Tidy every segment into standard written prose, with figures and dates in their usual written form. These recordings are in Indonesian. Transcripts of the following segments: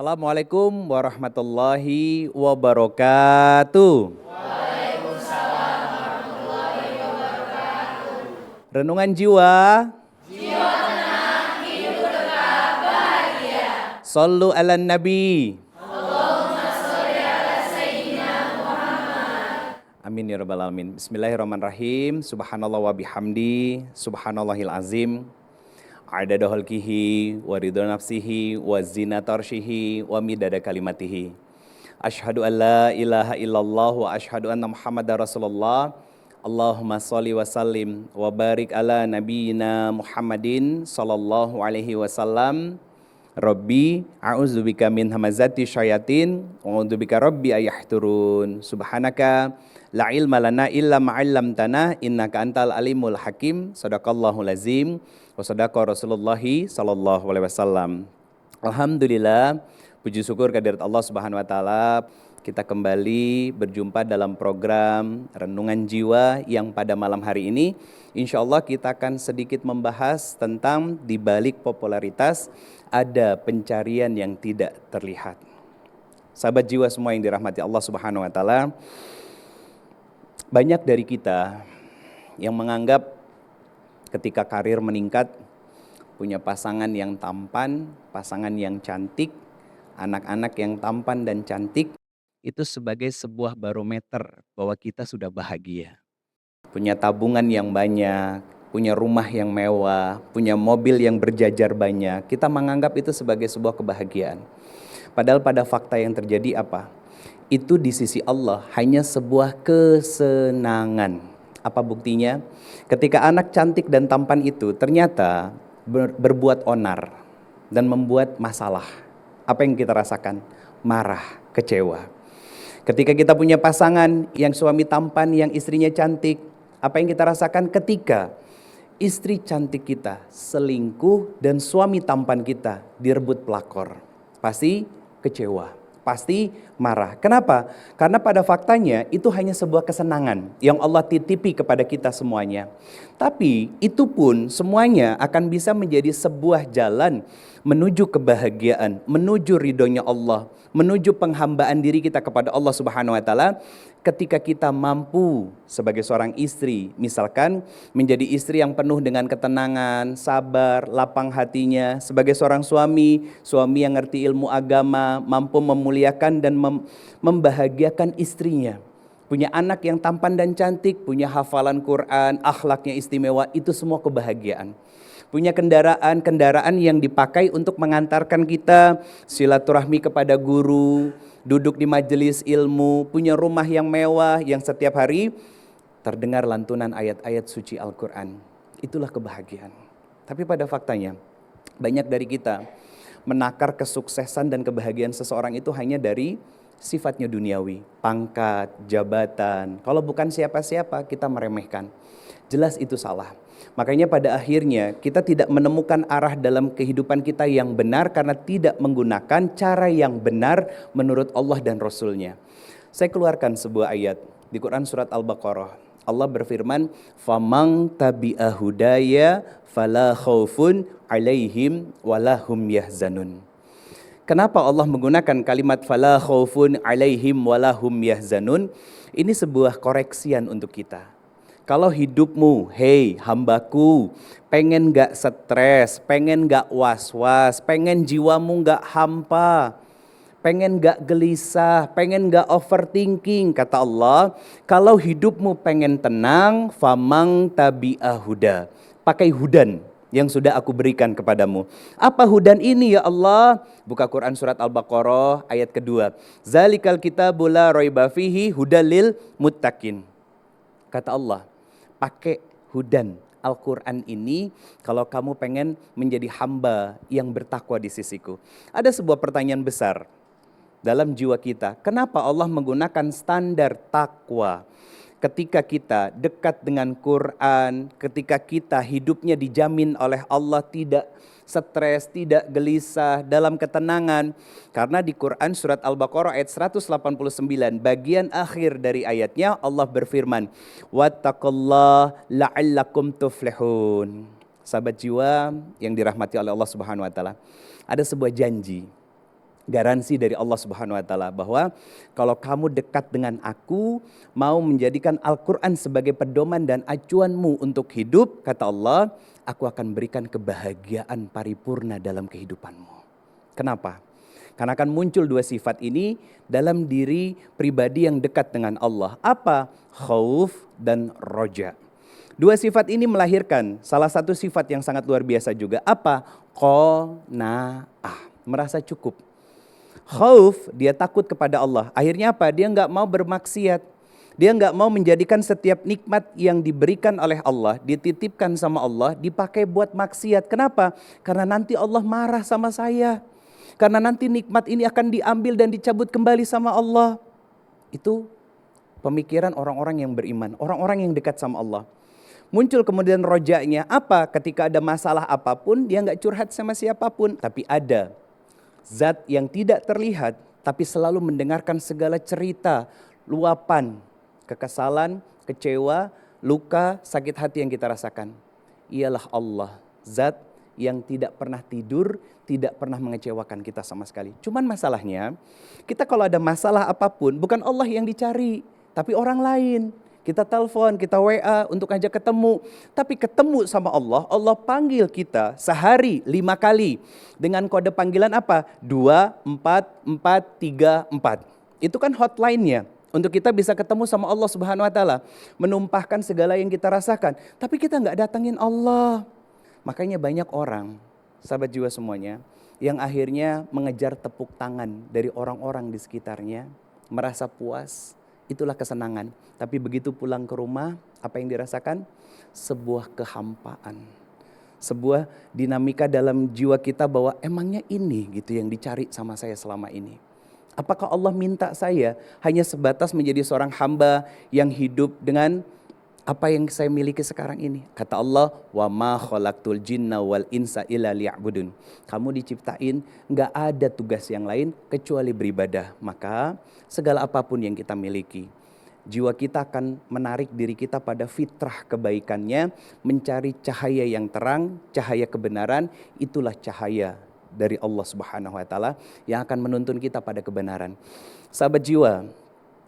Assalamualaikum warahmatullahi wabarakatuh. Renungan jiwa. Jiwa tenang, hidup kekal bahagia. Shallu ala nabi. Allahumma sholli ala sayyidina Muhammad. Amin ya rabbal alamin. Bismillahirrahmanirrahim. Subhanallah wa bihamdi. Subhanallahil azim. Adada khalqihi wa ridha nafsihi wa zinata arsyihi wa midada kalimatihi. Asyhadu an la ilaha illallah wa asyhadu anna Muhammadar Rasulullah. Allahumma sholli wa sallim wa barik ala nabiyyina Muhammadin sallallahu alaihi wasallam. Rabbi a'udzubika min hamazati syayatin wa a'udzubika rabbi ayahdurun. Subhanaka la ilma lana illa ma 'allamtana innaka antal alimul hakim. Shadaqallahul azim wa sadaqa Rasulullahi sallallahu alaihi wasallam. Alhamdulillah, puji syukur kehadirat Allah Subhanahu wa taala. Kita kembali berjumpa dalam program Renungan Jiwa yang pada malam hari ini insya Allah kita akan sedikit membahas tentang di balik popularitas ada pencarian yang tidak terlihat. Sahabat jiwa semua yang dirahmati Allah Subhanahu wa taala, banyak dari kita yang menganggap ketika karir meningkat, punya pasangan yang tampan, pasangan yang cantik, anak-anak yang tampan dan cantik, itu sebagai sebuah barometer bahwa kita sudah bahagia. Punya tabungan yang banyak, punya rumah yang mewah, punya mobil yang berjajar banyak, kita menganggap itu sebagai sebuah kebahagiaan. Padahal pada fakta yang terjadi apa? Itu di sisi Allah hanya sebuah kesenangan. Apa buktinya? Ketika anak cantik dan tampan itu ternyata berbuat onar dan membuat masalah. Apa yang kita rasakan? Marah, kecewa. Ketika kita punya pasangan yang suami tampan, yang istrinya cantik, apa yang kita rasakan ketika istri cantik kita selingkuh dan suami tampan kita direbut pelakor? Pasti kecewa. Pasti marah. Kenapa? Karena pada faktanya itu hanya sebuah kesenangan yang Allah titipi kepada kita semuanya. Tapi itu pun semuanya akan bisa menjadi sebuah jalan menuju kebahagiaan, menuju ridhonya Allah, menuju penghambaan diri kita kepada Allah Subhanahu wa taala. Ketika kita mampu sebagai seorang istri, misalkan menjadi istri yang penuh dengan ketenangan, sabar, lapang hatinya. Sebagai seorang suami, suami yang ngerti ilmu agama, mampu memuliakan dan membahagiakan istrinya. Punya anak yang tampan dan cantik, punya hafalan Quran, akhlaknya istimewa, itu semua kebahagiaan. Punya kendaraan yang dipakai untuk mengantarkan kita silaturahmi kepada guru, duduk di majelis ilmu, punya rumah yang mewah yang setiap hari terdengar lantunan ayat-ayat suci Al-Quran. Itulah kebahagiaan. Tapi pada faktanya banyak dari kita menakar kesuksesan dan kebahagiaan seseorang itu hanya dari sifatnya duniawi, pangkat, jabatan. Kalau bukan siapa-siapa kita meremehkan. Jelas itu salah. Makanya pada akhirnya kita tidak menemukan arah dalam kehidupan kita yang benar karena tidak menggunakan cara yang benar menurut Allah dan Rasulnya. Saya keluarkan sebuah ayat di Quran surat Al-Baqarah. Allah berfirman, "Famang tabi'a hudaya fala khaufun 'alaihim walahum yahzanun." Kenapa Allah menggunakan kalimat fala khaufun 'alaihim walahum yahzanun? Ini sebuah koreksian untuk kita. Kalau hidupmu, hei hambaku, pengen gak stres, pengen gak was-was, pengen jiwamu gak hampa, pengen gak gelisah, pengen gak overthinking, kata Allah, kalau hidupmu pengen tenang, famang tabi'ah huda, pakai hudan yang sudah aku berikan kepadamu. Apa hudan ini ya Allah? Buka Quran surat Al-Baqarah ayat kedua. Zalikal kitabul la raiba fihi hudalil muttaqin. Kata Allah, pakai hudan Al-Quran ini kalau kamu pengen menjadi hamba yang bertakwa di sisiku. Ada sebuah pertanyaan besar dalam jiwa kita. Kenapa Allah menggunakan standar takwa? Ketika kita dekat dengan Quran, ketika kita hidupnya dijamin oleh Allah tidak stres, tidak gelisah, dalam ketenangan. Karena di Quran surat Al-Baqarah ayat 189, bagian akhir dari ayatnya Allah berfirman, "Wattaqullah la'allakum tuflihun." Sahabat jiwa yang dirahmati oleh Allah Subhanahu wa taala, ada sebuah janji garansi dari Allah Subhanahu wa taala bahwa kalau kamu dekat dengan aku, mau menjadikan Al-Qur'an sebagai pedoman dan acuanmu untuk hidup, kata Allah, aku akan berikan kebahagiaan paripurna dalam kehidupanmu. Kenapa? Karena akan muncul dua sifat ini dalam diri pribadi yang dekat dengan Allah. Apa? Khauf dan roja. Dua sifat ini melahirkan salah satu sifat yang sangat luar biasa juga. Apa? Qanaah, merasa cukup. Khauf, dia takut kepada Allah. Akhirnya apa? Dia nggak mau bermaksiat. Dia nggak mau menjadikan setiap nikmat yang diberikan oleh Allah, dititipkan sama Allah, dipakai buat maksiat. Kenapa? Karena nanti Allah marah sama saya. Karena nanti nikmat ini akan diambil dan dicabut kembali sama Allah. Itu pemikiran orang-orang yang beriman, orang-orang yang dekat sama Allah. Muncul kemudian rojanya, apa? Ketika ada masalah apapun, dia nggak curhat sama siapapun. Tapi ada zat yang tidak terlihat, tapi selalu mendengarkan segala cerita, luapan, kekesalan, kecewa, luka, sakit hati yang kita rasakan. Ialah Allah, zat yang tidak pernah tidur, tidak pernah mengecewakan kita sama sekali. Cuman masalahnya, kita kalau ada masalah apapun, bukan Allah yang dicari, tapi orang lain. Kita telepon, kita WA untuk ajak ketemu. Tapi ketemu sama Allah, Allah panggil kita sehari 5 kali. Dengan kode panggilan apa? 2, 4, 4, 3, 4. Itu kan hotline-nya. Untuk kita bisa ketemu sama Allah Subhanahu wa taala. Menumpahkan segala yang kita rasakan. Tapi kita nggak datangin Allah. Makanya banyak orang, sahabat jiwa semuanya, yang akhirnya mengejar tepuk tangan dari orang-orang di sekitarnya. Merasa puas. Itulah kesenangan. Tapi begitu pulang ke rumah, apa yang dirasakan? Sebuah kehampaan. Sebuah dinamika dalam jiwa kita bahwa emangnya ini gitu yang dicari sama saya selama ini. Apakah Allah minta saya hanya sebatas menjadi seorang hamba yang hidup dengan apa yang saya miliki sekarang ini? Kata Allah, wa ma khalaqtul jinna wal insa illa liya'budun. Kamu diciptain, gak ada tugas yang lain kecuali beribadah. Maka segala apapun yang kita miliki, jiwa kita akan menarik diri kita pada fitrah kebaikannya, mencari cahaya yang terang, cahaya kebenaran. Itulah cahaya dari Allah Subhanahu wa taala yang akan menuntun kita pada kebenaran. Sahabat jiwa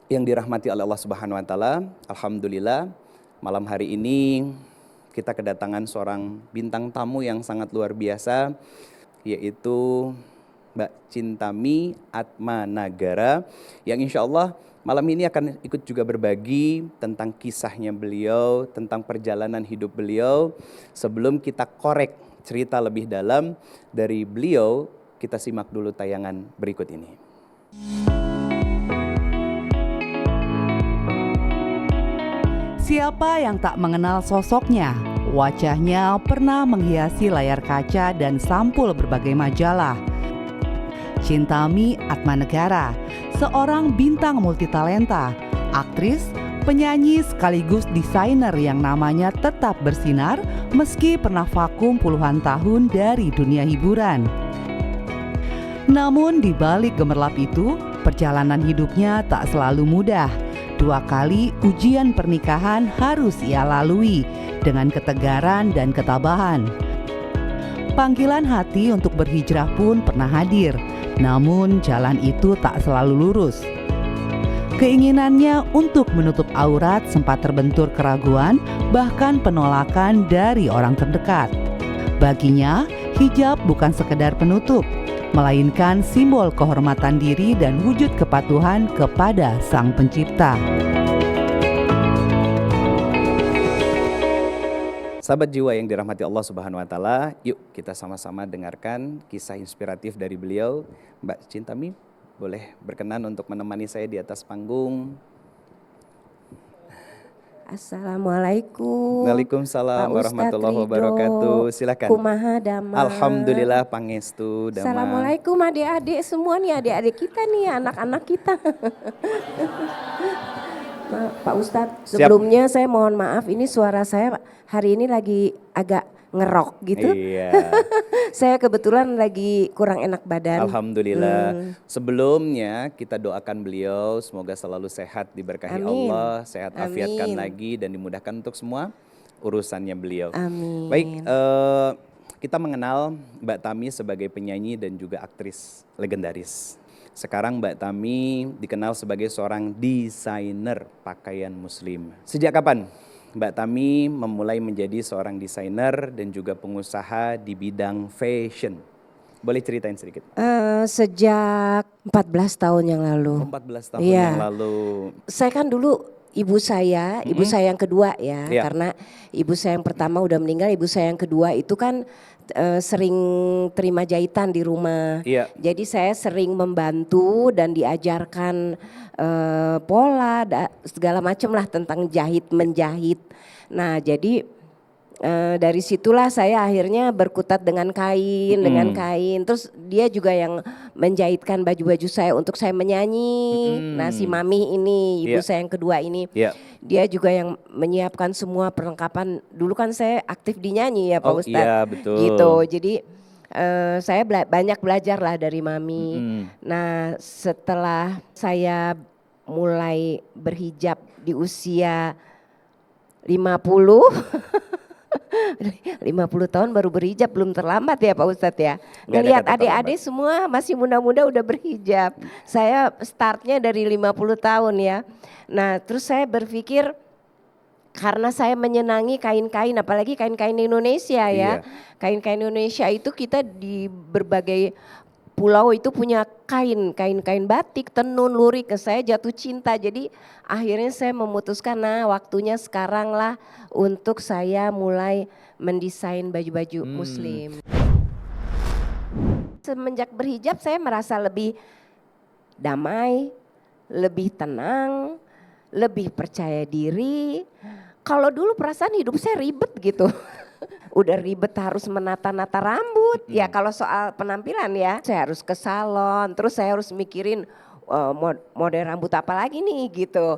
yang dirahmati oleh Allah Subhanahu wa taala, alhamdulillah malam hari ini kita kedatangan seorang bintang tamu yang sangat luar biasa, yaitu Mbak Chintami Atmanagara, yang insya Allah malam ini akan ikut juga berbagi tentang kisahnya beliau, tentang perjalanan hidup beliau. Sebelum kita korek cerita lebih dalam dari beliau, kita simak dulu tayangan berikut ini. Siapa yang tak mengenal sosoknya? Wajahnya pernah menghiasi layar kaca dan sampul berbagai majalah. Chintami Atmanegara, seorang bintang multitalenta, aktris, penyanyi sekaligus desainer yang namanya tetap bersinar meski pernah vakum puluhan tahun dari dunia hiburan. Namun di balik gemerlap itu, perjalanan hidupnya tak selalu mudah. 2 kali ujian pernikahan harus ia lalui dengan ketegaran dan ketabahan. Panggilan hati untuk berhijrah pun pernah hadir, namun jalan itu tak selalu lurus. Keinginannya untuk menutup aurat sempat terbentur keraguan, bahkan penolakan dari orang terdekat. Baginya, hijab bukan sekedar penutup, melainkan simbol kehormatan diri dan wujud kepatuhan kepada Sang Pencipta. Sahabat jiwa yang dirahmati Allah Subhanahu wa taala, yuk kita sama-sama dengarkan kisah inspiratif dari beliau. Mbak Chintami, boleh berkenan untuk menemani saya di atas panggung. Assalamualaikum. Waalaikumsalam warahmatullahi wabarakatuh. Silakan. Kumaha damang. Alhamdulillah pangestu damang. Assalamualaikum adik-adik semua nih, adik-adik kita nih, anak-anak kita. Pak Ustadz, sebelumnya saya mohon maaf, ini suara saya hari ini lagi agak ngerok gitu. Iya. Saya kebetulan lagi kurang enak badan. Alhamdulillah. Sebelumnya kita doakan beliau semoga selalu sehat, diberkahi Amin. Allah, sehat afiatkan Amin. lagi dan dimudahkan untuk semua urusannya beliau. Amin. Baik, kita mengenal Mbak Tami sebagai penyanyi dan juga aktris legendaris. Sekarang Mbak Tami dikenal sebagai seorang desainer pakaian muslim. Sejak kapan Mbak Tami memulai menjadi seorang desainer dan juga pengusaha di bidang fashion? Boleh ceritain sedikit? Sejak 14 tahun yang lalu. 14 tahun Iya. yang lalu. Saya kan dulu ibu saya yang kedua ya, Iya. karena ibu saya yang pertama udah meninggal, ibu saya yang kedua itu kan sering terima jahitan di rumah. Iya. Jadi saya sering membantu dan diajarkan pola segala macam lah tentang menjahit. Nah jadi dari situlah saya akhirnya berkutat dengan kain, Terus dia juga yang menjahitkan baju-baju saya untuk saya menyanyi. Nah si Mami ini, ibu Iya. saya yang kedua ini, Iya. dia juga yang menyiapkan semua perlengkapan. Dulu kan saya aktif di nyanyi ya Pak Oh, Ustadz. iya, betul. Gitu, jadi saya banyak belajar lah dari Mami. Nah setelah saya mulai berhijab di usia 50 tahun baru berhijab, belum terlambat ya Pak Ustadz ya. Nggak ada Ngelihat kata adik-adik semua masih muda-muda udah berhijab. Saya startnya dari 50 tahun ya. Nah terus saya berpikir karena saya menyenangi kain-kain, apalagi kain-kain Indonesia ya. Iya. Kain-kain Indonesia itu kita di berbagai pulau itu punya kain batik, tenun, lurik. Saya jatuh cinta, jadi akhirnya saya memutuskan waktunya sekarang lah untuk saya mulai mendesain baju-baju muslim. Semenjak berhijab saya merasa lebih damai, lebih tenang, lebih percaya diri. Kalau dulu perasaan hidup saya ribet gitu. Udah ribet harus menata-nata rambut. Ya kalau soal penampilan ya, saya harus ke salon, terus saya harus mikirin model rambut apa lagi nih gitu.